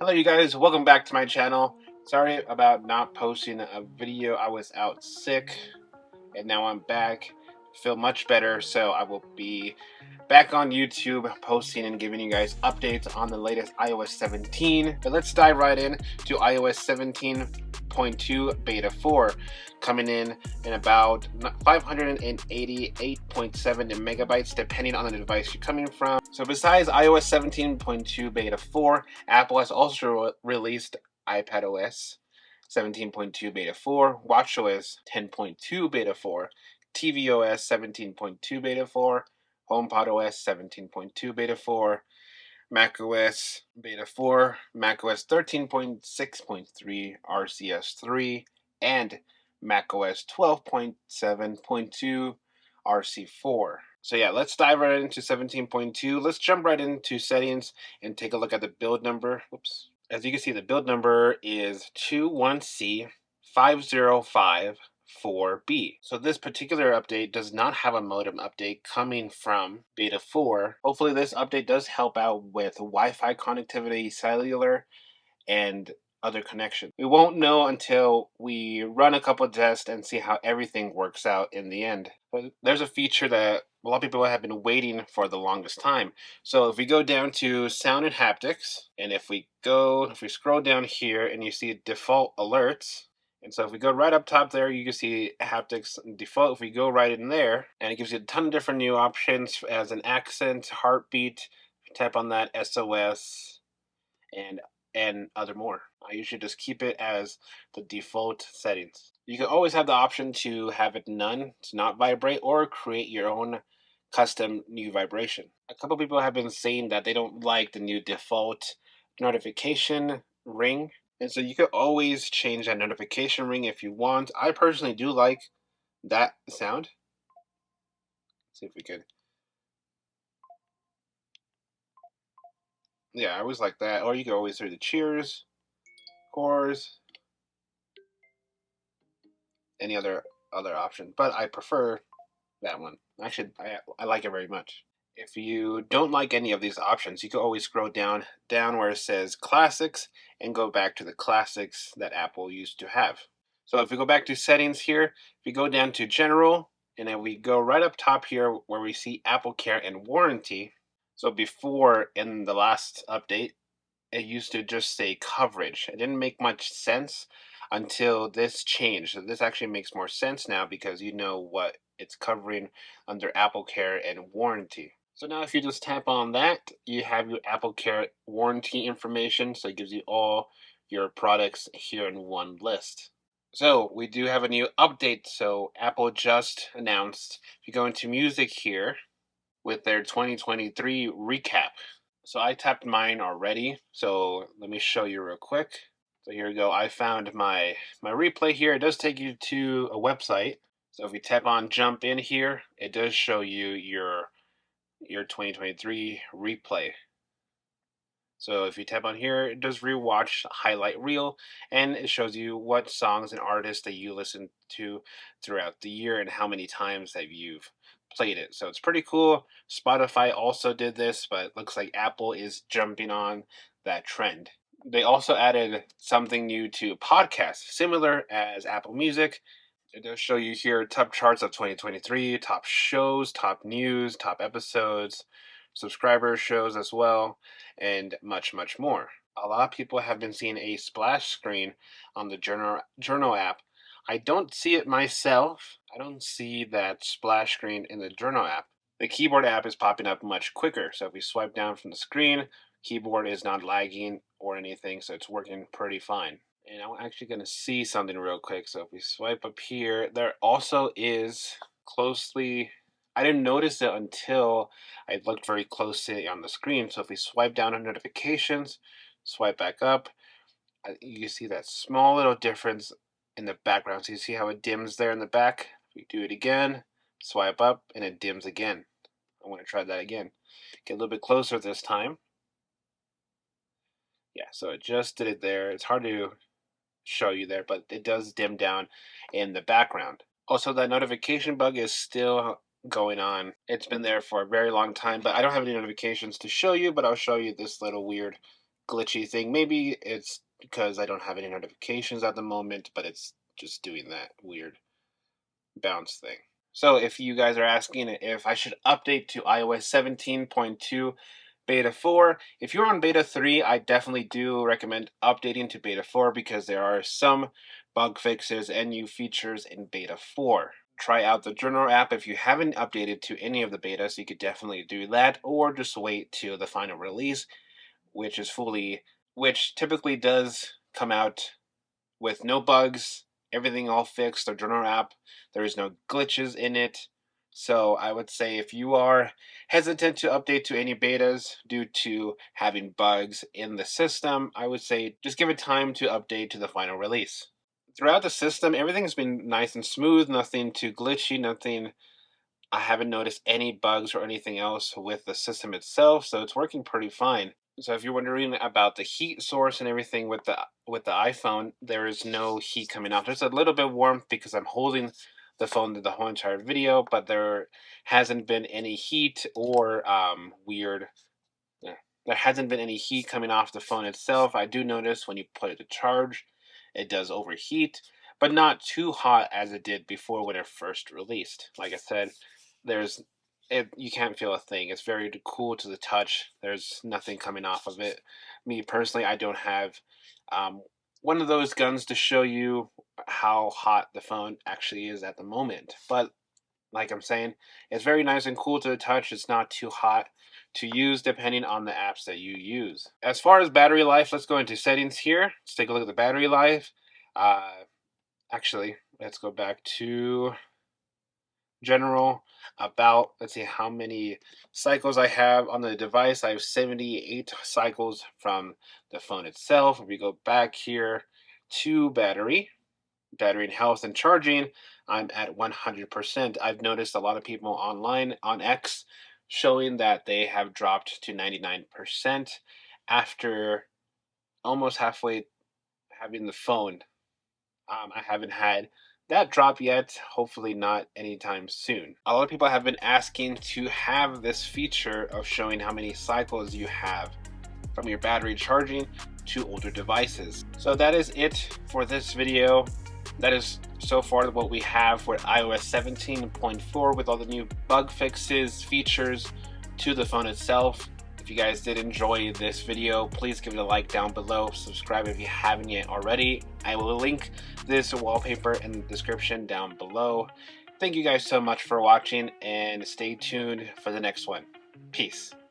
Hello you guys, welcome back to my channel. Sorry about not posting a video. I was out sick and now I'm back. Feel much better, so I will be back on YouTube posting and giving you guys updates on the latest iOS 17. But let's dive right in to iOS 17.2 Beta 4, coming in about 588.7 megabytes depending on the device you're coming from. So besides iOS 17.2 Beta 4, Apple has also released iPadOS 17.2 Beta 4, watchOS 10.2 Beta 4, tvOS 17.2 Beta 4, HomePodOS 17.2 Beta 4, macOS Beta 4, macOS 13.6.3 RCS3, and macOS 12.7.2 RC4. So yeah, let's dive right into 17.2. Let's jump right into settings and take a look at the build number. Whoops. As you can see, the build number is 21C5054B. So this particular update does not have a modem update coming from Beta 4. Hopefully this update does help out with Wi-Fi connectivity, cellular, and other connections. We won't know until we run a couple of tests and see how everything works out in the end. But there's a feature that a lot of people have been waiting for the longest time. So if we go down to sound and haptics, and if we scroll down here and you see default alerts, and so if we go right up top there, you can see haptics default. If we go right in there, and it gives you a ton of different new options as an accent, heartbeat, tap on that, SOS, and other more. I usually just keep it as the default settings. You can always have the option to have it none, to not vibrate, or create your own custom new vibration. A couple people have been saying that they don't like the new default notification ring, and so you could always change that notification ring if you want. I personally do like that sound. Let's see if we could. Yeah, I always like that. Or you can always hear the cheers, chorus, any other option, but I prefer that one. Actually, I like it very much. If you don't like any of these options, you can always scroll down where it says classics and go back to the classics that Apple used to have. So if we go back to settings here, if we go down to general, and then we go right up top here where we see Apple Care and warranty. So before, in the last update, it used to just say coverage. It didn't make much sense until this changed. So this actually makes more sense now because you know what it's covering under Apple Care and warranty. So now if you just tap on that, you have your Apple Care warranty information. So it gives you all your products here in one list. So we do have a new update. So Apple just announced, if you go into music here with their 2023 recap. So I tapped mine already, so let me show you real quick. So here we go. I found my replay here. It does take you to a website. So if we tap on jump in here, it does show you your 2023 replay. So if you tap on here, it does rewatch highlight reel, and it shows you what songs and artists that you listen to throughout the year and how many times that you've played it. So it's pretty cool. Spotify also did this, but it looks like Apple is jumping on that trend. They also added something new to podcasts, similar as Apple Music. It does show you here top charts of 2023, top shows, top news, top episodes, subscriber shows as well, and much, much more. A lot of people have been seeing a splash screen on the Journal app. I don't see it myself. I don't see that splash screen in the Journal app. The keyboard app is popping up much quicker. So if we swipe down from the screen, keyboard is not lagging or anything, so it's working pretty fine. And I'm actually going to see something real quick. So if we swipe up here, there also is closely, I didn't notice it until I looked very closely on the screen. So if we swipe down on notifications, swipe back up, you can see that small little difference in the background. So you see how it dims there in the back? If we do it again, swipe up, and it dims again. I want to try that again. Get a little bit closer this time. Yeah, so it just did it there. It's hard to show you there, but it does dim down in the background. Also, that notification bug is still going on. It's been there for a very long time, but I don't have any notifications to show you, but I'll show you this little weird glitchy thing. Maybe it's because I don't have any notifications at the moment, but it's just doing that weird bounce thing. So if you guys are asking if I should update to iOS 17.2 Beta 4, if you're on Beta 3, I definitely do recommend updating to Beta 4 because there are some bug fixes and new features in Beta 4. Try out the Journal app if you haven't updated to any of the betas. You could definitely do that, or just wait till the final release, which is which typically does come out with no bugs, everything all fixed. The Journal app, there is no glitches in it. So I would say if you are hesitant to update to any betas due to having bugs in the system, I would say just give it time to update to the final release. Throughout the system, everything's been nice and smooth, nothing too glitchy, nothing. I haven't noticed any bugs or anything else with the system itself, so it's working pretty fine. So if you're wondering about the heat source and everything with the iPhone, there is no heat coming off. There's a little bit warmth because I'm holding the phone the whole entire video, but there hasn't been any heat or weird. Yeah, there hasn't been any heat coming off the phone itself. I do notice when you put it to charge, it does overheat, but not too hot as it did before when it first released. Like I said, there's you can't feel a thing. It's very cool to the touch. There's nothing coming off of it. Me personally, I don't have um, one of those guns to show you how hot the phone actually is at the moment. But like I'm saying, it's very nice and cool to the touch. It's not too hot to use depending on the apps that you use. As far as battery life, let's go into settings here. Let's take a look at the battery life. Actually, let's go back to general. Let's see how many cycles I have on the device. I have 78 cycles from the phone itself. If we go back here to battery and health and charging, I'm at 100%. I've noticed a lot of people online on X showing that they have dropped to 99% after almost halfway having the phone. I haven't had that drop yet, hopefully not anytime soon. A lot of people have been asking to have this feature of showing how many cycles you have from your battery charging to older devices. So that is it for this video. That is so far what we have for iOS 17.4 with all the new bug fixes, features to the phone itself. If you guys did enjoy this video, please give it a like down below. Subscribe if you haven't yet already. I will link this wallpaper in the description down below. Thank you guys so much for watching and stay tuned for the next one. Peace.